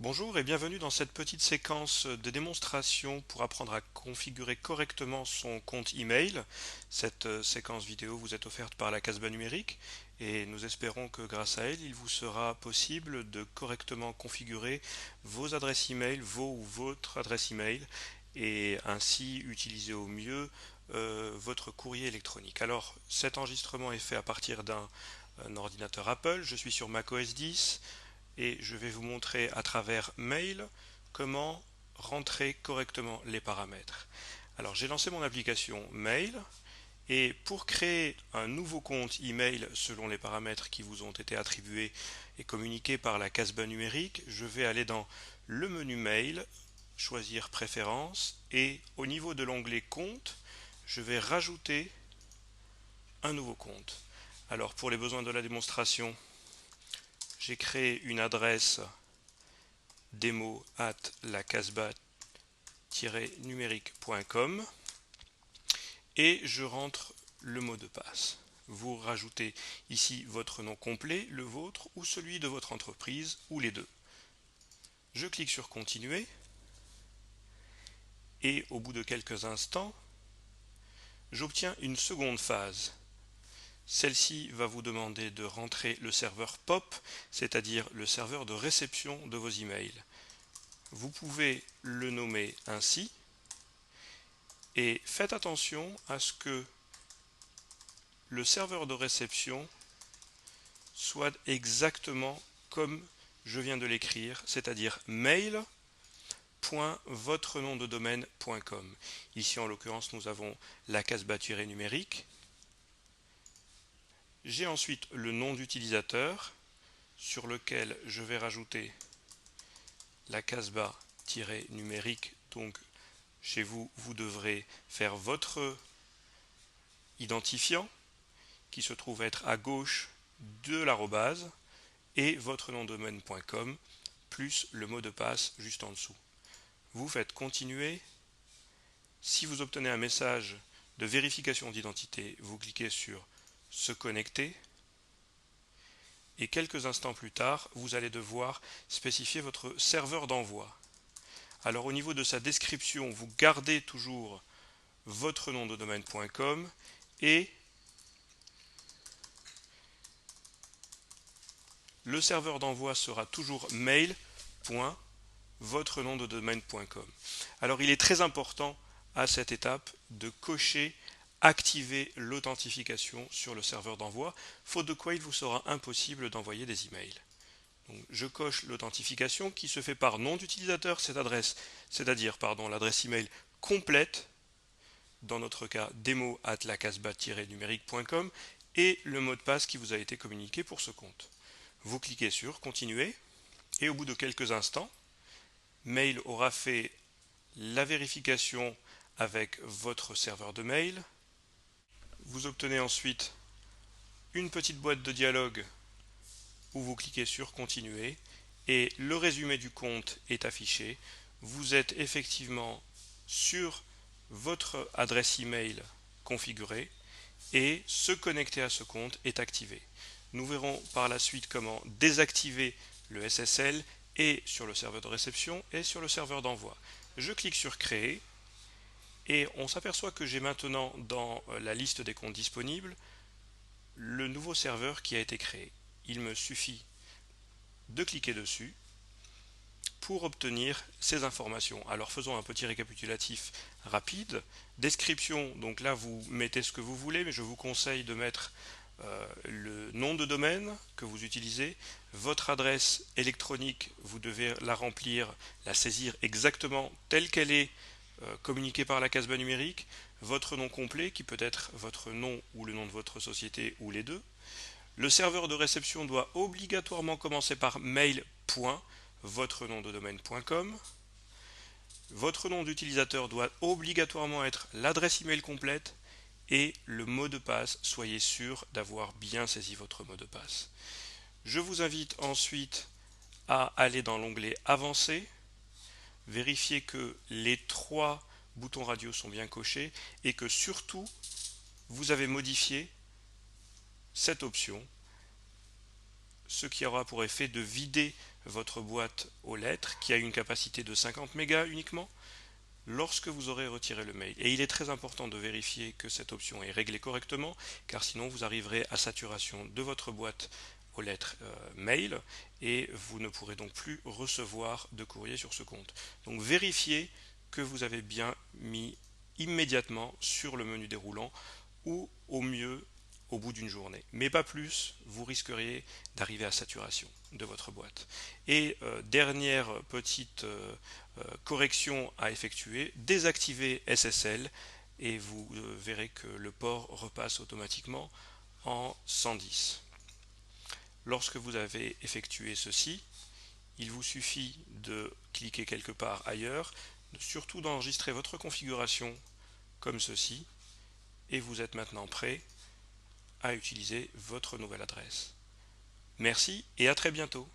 Bonjour et bienvenue dans cette petite séquence de démonstration pour apprendre à configurer correctement son compte email. Cette séquence vidéo vous est offerte par la Casbah numérique et nous espérons que grâce à elle, il vous sera possible de correctement configurer vos adresses email, vos ou votre adresse email et ainsi utiliser au mieux votre courrier électronique. Alors cet enregistrement est fait à partir d'un ordinateur Apple. Je suis sur macOS 10 et je vais vous montrer à travers mail comment rentrer correctement les paramètres. Alors j'ai lancé mon application mail et pour créer un nouveau compte email selon les paramètres qui vous ont été attribués et communiqués par la Casbah numérique, je vais aller dans le menu mail, choisir préférences et au niveau de l'onglet compte, je vais rajouter un nouveau compte. Alors pour les besoins de la démonstration, j'ai créé une adresse demo at lacasbah-numérique.com et je rentre le mot de passe. Vous rajoutez ici votre nom complet, le vôtre ou celui de votre entreprise ou les deux. Je clique sur continuer et au bout de quelques instants, j'obtiens une seconde phase. Celle-ci va vous demander de rentrer le serveur POP, c'est-à-dire le serveur de réception de vos emails. Vous pouvez le nommer ainsi et faites attention à ce que le serveur de réception soit exactement comme je viens de l'écrire, c'est-à-dire mail.votrenomdedomaine.com. Ici en l'occurrence nous avons la Casbah-numérique. J'ai ensuite le nom d'utilisateur sur lequel je vais rajouter la Casbah-numérique. Donc chez vous, vous devrez faire votre identifiant qui se trouve être à gauche de l'arrobase et votre nom de domaine.com plus le mot de passe juste en dessous. Vous faites continuer. Si vous obtenez un message de vérification d'identité, vous cliquez sur se connecter et quelques instants plus tard, vous allez devoir spécifier votre serveur d'envoi. Alors au niveau de sa description, vous gardez toujours votre nom de domaine.com et le serveur d'envoi sera toujours mail.votrenomdedomaine.com. Alors il est très important à cette étape de cocher activer l'authentification sur le serveur d'envoi, faute de quoi il vous sera impossible d'envoyer des emails. Donc, je coche l'authentification qui se fait par nom d'utilisateur, c'est-à-dire l'adresse email complète, dans notre cas demo@lacasbah-numérique.com et le mot de passe qui vous a été communiqué pour ce compte. Vous cliquez sur continuer et au bout de quelques instants, Mail aura fait la vérification avec votre serveur de mail. Vous obtenez ensuite une petite boîte de dialogue où vous cliquez sur continuer et le résumé du compte est affiché. Vous êtes effectivement sur votre adresse email configurée et se connecter à ce compte est activé. Nous verrons par la suite comment désactiver le SSL et sur le serveur de réception et sur le serveur d'envoi. Je clique sur créer et on s'aperçoit que j'ai maintenant dans la liste des comptes disponibles le nouveau serveur qui a été créé. Il me suffit de cliquer dessus pour obtenir ces informations. Alors faisons un petit récapitulatif rapide. Description, donc là vous mettez ce que vous voulez, mais je vous conseille de mettre le nom de domaine que vous utilisez, votre adresse électronique, vous devez la remplir, la saisir exactement telle qu'elle est communiquée par la Casbah numérique, votre nom complet qui peut être votre nom ou le nom de votre société ou les deux. Le serveur de réception doit obligatoirement commencer par mail.votrenomdedomaine.com. Votre nom d'utilisateur doit obligatoirement être l'adresse email complète et le mot de passe, soyez sûr d'avoir bien saisi votre mot de passe. Je vous invite ensuite à aller dans l'onglet Avancé, vérifier que les trois boutons radio sont bien cochés et que surtout vous avez modifié cette option, ce qui aura pour effet de vider votre boîte aux lettres qui a une capacité de 50 mégas uniquement lorsque vous aurez retiré le mail. Et il est très important de vérifier que cette option est réglée correctement, car sinon vous arriverez à saturation de votre boîte aux lettres mail et vous ne pourrez donc plus recevoir de courrier sur ce compte. Donc vérifiez que vous avez bien mis immédiatement sur le menu déroulant ou au mieux au bout d'une journée. Mais pas plus, vous risqueriez d'arriver à saturation de votre boîte. Et dernière petite correction à effectuer, désactivez SSL et vous verrez que le port repasse automatiquement en 110. Lorsque vous avez effectué ceci, il vous suffit de cliquer quelque part ailleurs, surtout d'enregistrer votre configuration comme ceci, et vous êtes maintenant prêt à utiliser votre nouvelle adresse. Merci et à très bientôt.